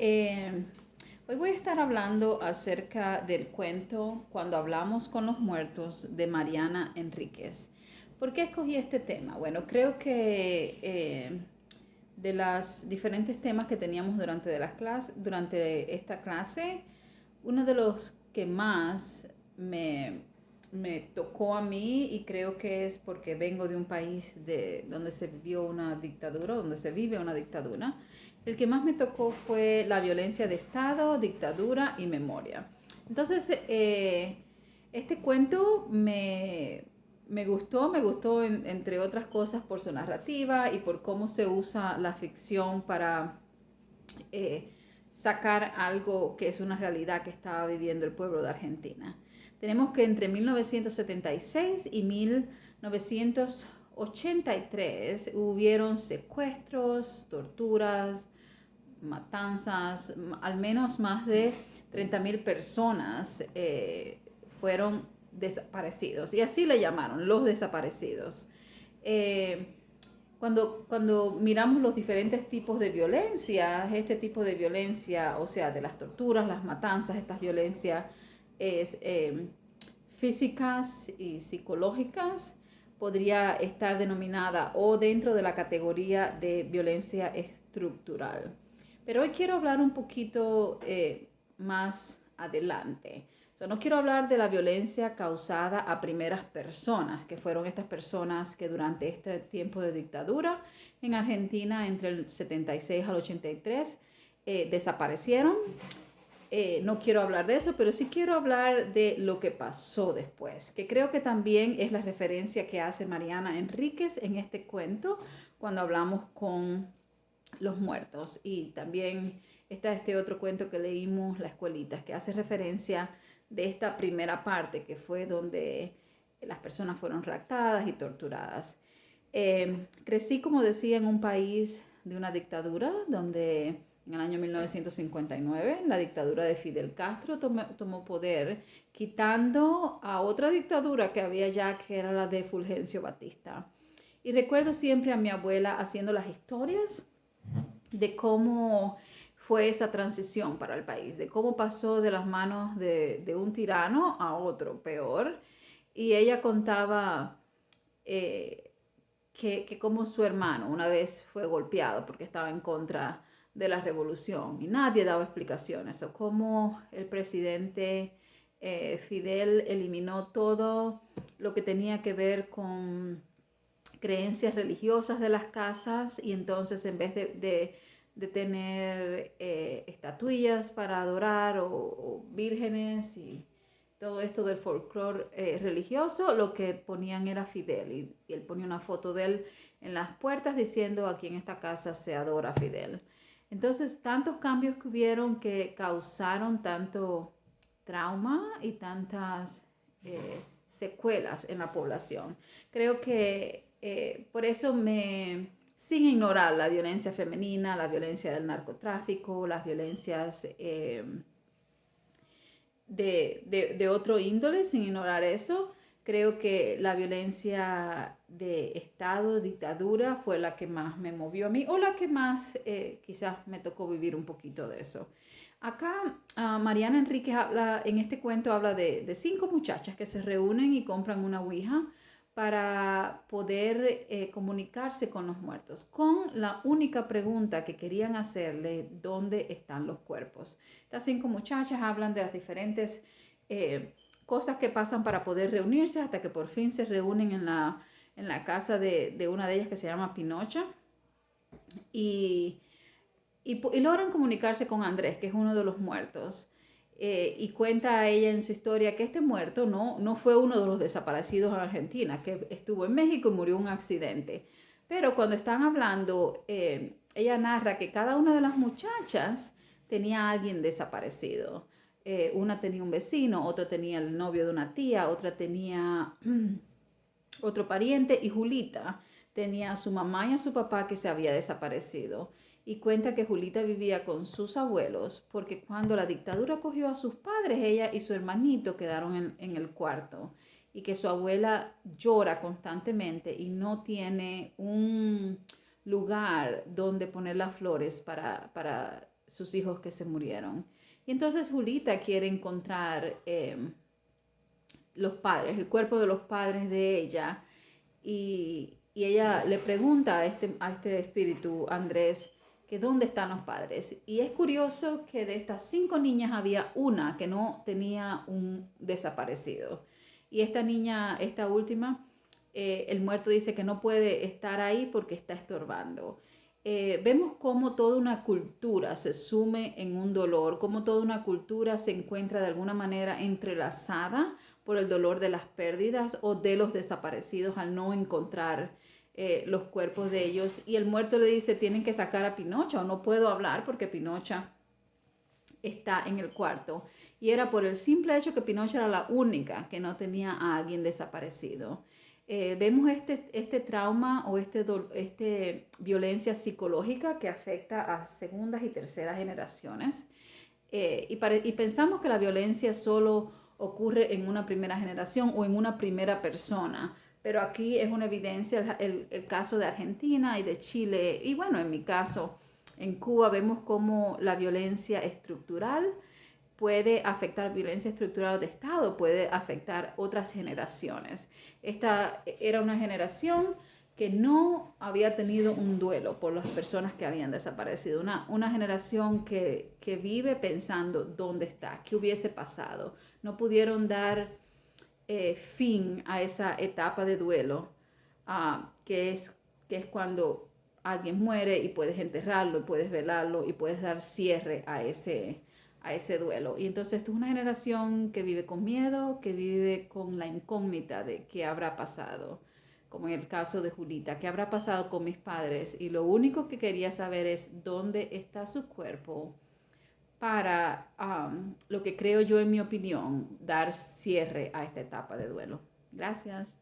Hoy voy a estar hablando acerca del cuento Cuando hablamos con los muertos de Mariana Enríquez. ¿Por qué escogí este tema? Bueno, creo que de los diferentes temas que teníamos durante esta clase, uno de los que más me tocó a mí, y creo que es porque vengo de un país donde se vivió una dictadura, donde se vive una dictadura. El que más me tocó fue la violencia de Estado, dictadura y memoria. Entonces, este cuento me gustó entre otras cosas por su narrativa y por cómo se usa la ficción para eh, sacar algo que es una realidad que estaba viviendo el pueblo de Argentina. Tenemos que entre 1976 y 1983 hubieron secuestros, torturas, matanzas, al menos más de 30.000 personas fueron desaparecidos. Y así le llamaron, los desaparecidos. Eh, cuando miramos los diferentes tipos de violencia, este tipo de violencia, o sea, de las torturas, las matanzas, estas violencias es, físicas y psicológicas, podría estar denominada o dentro de la categoría de violencia estructural. Pero hoy quiero hablar un poquito más adelante. No quiero hablar de la violencia causada a primeras personas, que fueron estas personas que durante este tiempo de dictadura en Argentina, entre el 76 al 83, desaparecieron. No quiero hablar de eso, pero sí quiero hablar de lo que pasó después, que creo que también es la referencia que hace Mariana Enríquez en este cuento cuando hablamos con los muertos. Y también está este otro cuento que leímos, La Escuelita, que hace referencia de esta primera parte, que fue donde las personas fueron raptadas y torturadas. Crecí, como decía, en un país de una dictadura, donde en el año 1959 la dictadura de Fidel Castro tomó poder, quitando a otra dictadura que había ya, que era la de Fulgencio Batista. Y recuerdo siempre a mi abuela haciendo las historias de cómo fue esa transición para el país, de cómo pasó de las manos de un tirano a otro peor. Y ella contaba eh, que como su hermano una vez fue golpeado porque estaba en contra de la revolución y nadie daba explicaciones, o cómo el presidente Fidel eliminó todo lo que tenía que ver con creencias religiosas de las casas, y entonces en vez de tener estatuillas para adorar o vírgenes y todo esto del folclore religioso, lo que ponían era Fidel, y él ponía una foto de él en las puertas diciendo: aquí en esta casa se adora a Fidel. Entonces, tantos cambios que hubieron que causaron tanto trauma y tantas secuelas en la población. Creo que por eso sin ignorar la violencia femenina, la violencia del narcotráfico, las violencias de otro índole, sin ignorar eso, creo que la violencia de Estado, dictadura, fue la que más me movió a mí, o la que más quizás me tocó vivir un poquito de eso. Acá Mariana Enríquez habla, en este cuento habla de 5 muchachas que se reúnen y compran una ouija para poder comunicarse con los muertos, con la única pregunta que querían hacerle: ¿dónde están los cuerpos? Estas 5 muchachas hablan de las diferentes cosas que pasan para poder reunirse, hasta que por fin se reúnen en la casa de una de ellas, que se llama Pinocha, y, y logran comunicarse con Andrés, que es uno de los muertos. Y cuenta a ella en su historia que este muerto no fue uno de los desaparecidos en Argentina, que estuvo en México y murió en un accidente. Pero cuando están hablando, ella narra que cada una de las muchachas tenía a alguien desaparecido. Una tenía un vecino, otra tenía el novio de una tía, otra tenía otro pariente, y Julita tenía a su mamá y a su papá que se había desaparecido. Y cuenta que Julita vivía con sus abuelos porque cuando la dictadura cogió a sus padres, ella y su hermanito quedaron en el cuarto, y que su abuela llora constantemente y no tiene lugar donde poner las flores para sus hijos que se murieron. Y entonces Julita quiere encontrar los padres, el cuerpo de los padres de ella. Y ella le pregunta a este espíritu, Andrés, que dónde están los padres. Y es curioso que de estas 5 niñas había una que no tenía un desaparecido. Y esta niña, esta última, el muerto dice que no puede estar ahí porque está estorbando. Vemos cómo toda una cultura se sume en un dolor, cómo toda una cultura se encuentra de alguna manera entrelazada por el dolor de las pérdidas o de los desaparecidos al no encontrar los cuerpos de ellos. Y el muerto le dice, tienen que sacar a Pinocha o no puedo hablar porque Pinocha está en el cuarto. Y era por el simple hecho que Pinocha era la única que no tenía a alguien desaparecido. Vemos este trauma o este violencia psicológica que afecta a segundas y terceras generaciones. Y pensamos que la violencia solo ocurre en una primera generación o en una primera persona. Pero aquí es una evidencia el caso de Argentina y de Chile. Y bueno, en mi caso, en Cuba vemos cómo la violencia estructural puede afectar violencia estructural de Estado, puede afectar otras generaciones. Esta era una generación que no había tenido un duelo por las personas que habían desaparecido, una generación que vive pensando dónde está, qué hubiese pasado. No pudieron dar fin a esa etapa de duelo, que es cuando alguien muere y puedes enterrarlo, y puedes velarlo y puedes dar cierre a ese duelo. Y entonces esto es una generación que vive con miedo, que vive con la incógnita de qué habrá pasado, como en el caso de Julita, qué habrá pasado con mis padres. Y lo único que quería saber es dónde está su cuerpo para, lo que creo yo, en mi opinión, dar cierre a esta etapa de duelo. Gracias.